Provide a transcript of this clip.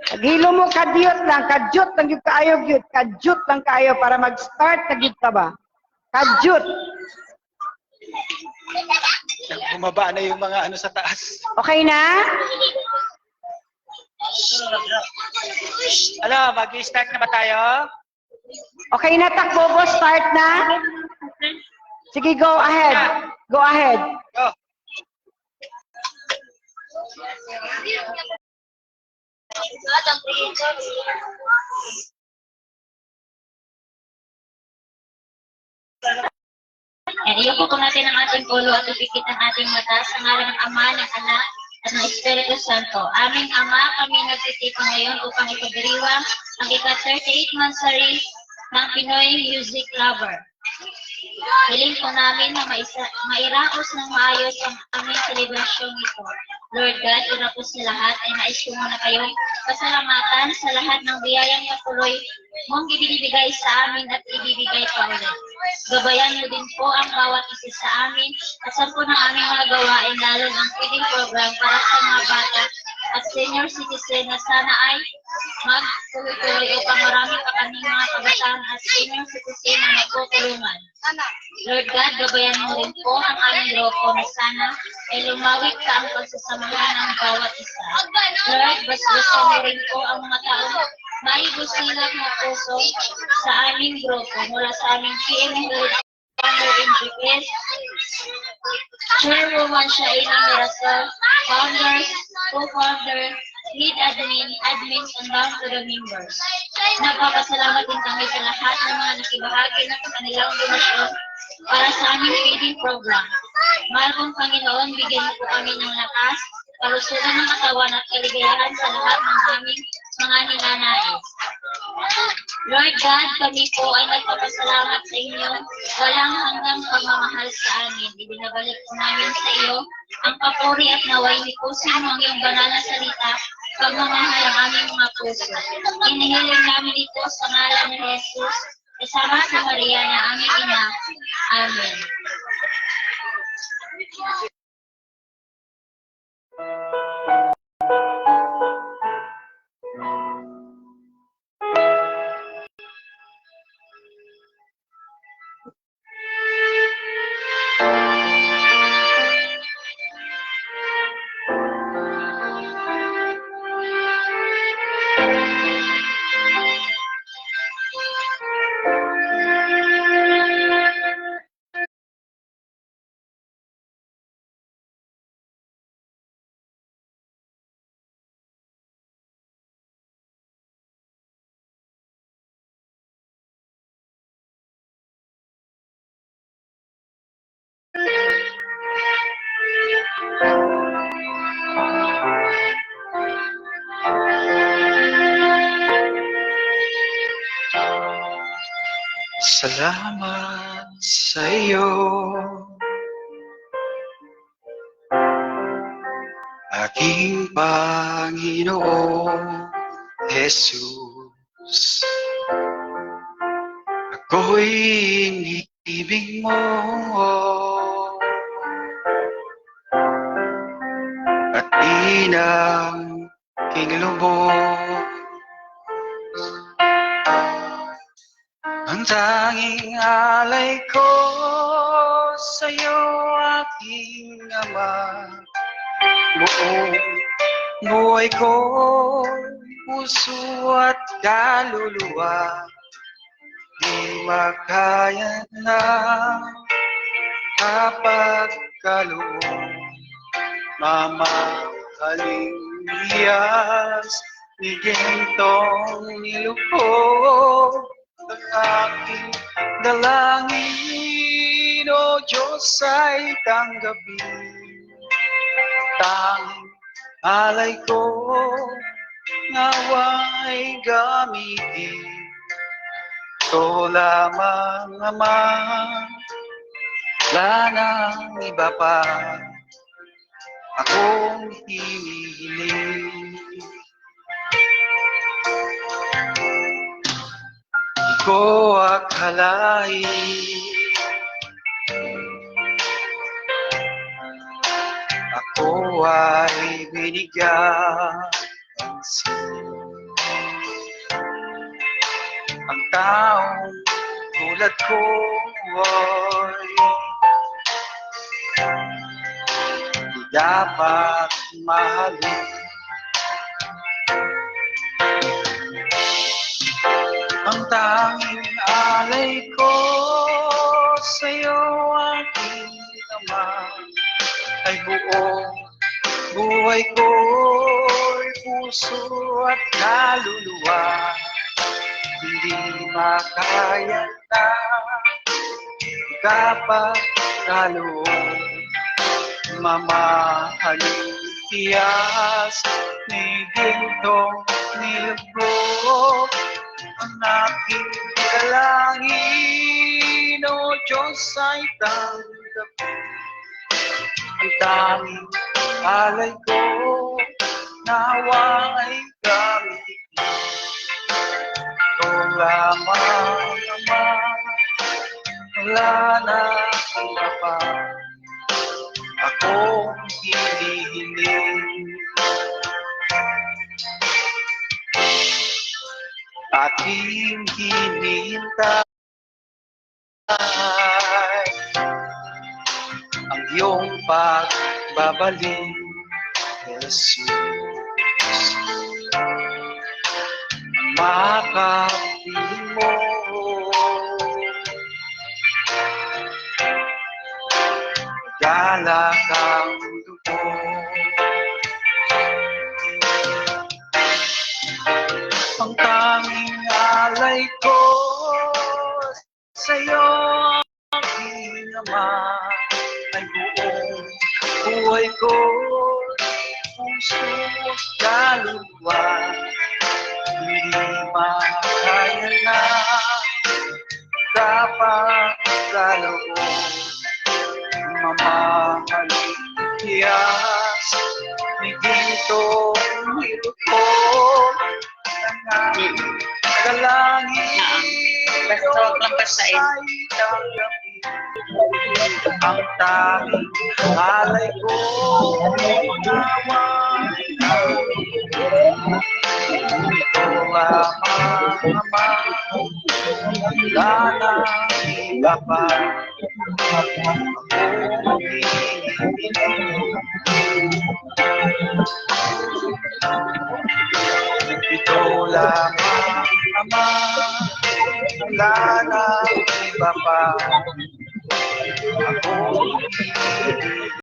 Paghilo mo kadyot lang, kadyot lang yung kaayo, kadyot lang kaayo para mag-start na gyud ka ba? Kadyot. Bumaba na yung mga ano sa taas. Okay na? Ano, mag-start na ba tayo? Okay na, takbobo, start na? Sige, go ahead. Go ahead. Go. Iyuko po natin ang ating ulo at ipikit ang ating mata sa ngalan ng Ama, ng Anak, at ng Espiritu Santo. Aming Ama, kami nagtitipon ngayon upang ipagdiriwang ang ika-38 Mansari ng Pinoy Music Lover. Hiling po namin na mairaos ng maayos ang aming selebrasyong ito. Lord God, una po sa lahat ay nais ko muna kayong pasalamatan sa lahat ng biyayang patuloy mong ibibigay sa amin at ibibigay pa ulit. Gabayan mo din po ang bawat isa sa amin at sa po ng aming mga gawain, lalo ng feeding program para sa mga bata at senior citizen na sana ay magtuloy-tuloy upang marami pa kaming mga kabataan at senior citizen na magtutulungan. Lord God, gabayan mo rin po ang aming grupo na sana ay lumawit ka ang pagsasamahan ng bawat isa. Lord, basbasan mo rin po ang mga taong may busilak na puso sa aming grupo mula sa aming PMU founder in GPS, Chairwoman Shaina Mirasol, founders, co-founder, lead admins, and down to the members. Nagpapasalamat din kami sa lahat ng mga nakibahagi ng kanilang donasyon para sa aming feeding program. Mahal kong Panginoon, bigyan mo po kami ng lakas, kalusugan ng katawan at kaligayahan sa lahat ng aming mga ninanais. Lord God, kami po ay nagpapasalamat sa inyo, walang hanggang pagmamahal sa amin. Ibinabalik po namin sa iyo ang papuri at naway lipusin mo ang iyong banal na salita, pagmamahal ang aming mga puso. Inihiling namin ito sa ngalan ni Jesus, kasama sa Maria na aming ina. Amen. Salamat sa iyo, aking Panginoong Jesus. Ako'y inibig mo at inang kinulubog. Ang tanging alay ko sa'yo, aking Ama. Buong buhay ko, puso at kaluluwa, di makaya na kapagkaloob. Mamahaling liyas ni gintong nilubog ang aking dalangin, O Diyos ay tanggapin. Tanging alay ko nawa'y gamitin. Ito lamang naman, wala nang iba pa akong hinihiling. Di ko akalain ako ay binigyan ng Ang taong tulad ko ay di dapat mahalin. Ang tanging alay ko sa'yo, aking Ama, ay buong buhay ko'y puso at kaluluwa. Hindi makaya na kapagkaloob, mamahalin tiyas ni gintong nilubog ang aking dalangin. O Diyos ay tanggapin ang tanging alay ko, nawa ay gamitin. Ito lamang, Ama, wala na iba pa akong hinihiling. Aking hinihintay ang iyong pagbabalik, Jesus. Makapiling mo galak ang dugo. Ang tanging alay ko sa'yo, aking Ama, ay buong buhay ko, puso at kaluluwa. Hindi makaya na kapagkaloob, mamahalin tiyas ni gintong nilubog ang aking dalangin. Basta huwag lang basahin. Ang tanging alay ko, nawa ito lamang, Ama, wala na iba pa akong hinihiling. Ito lamang, Ama, wala na iba pa akong hinihiling.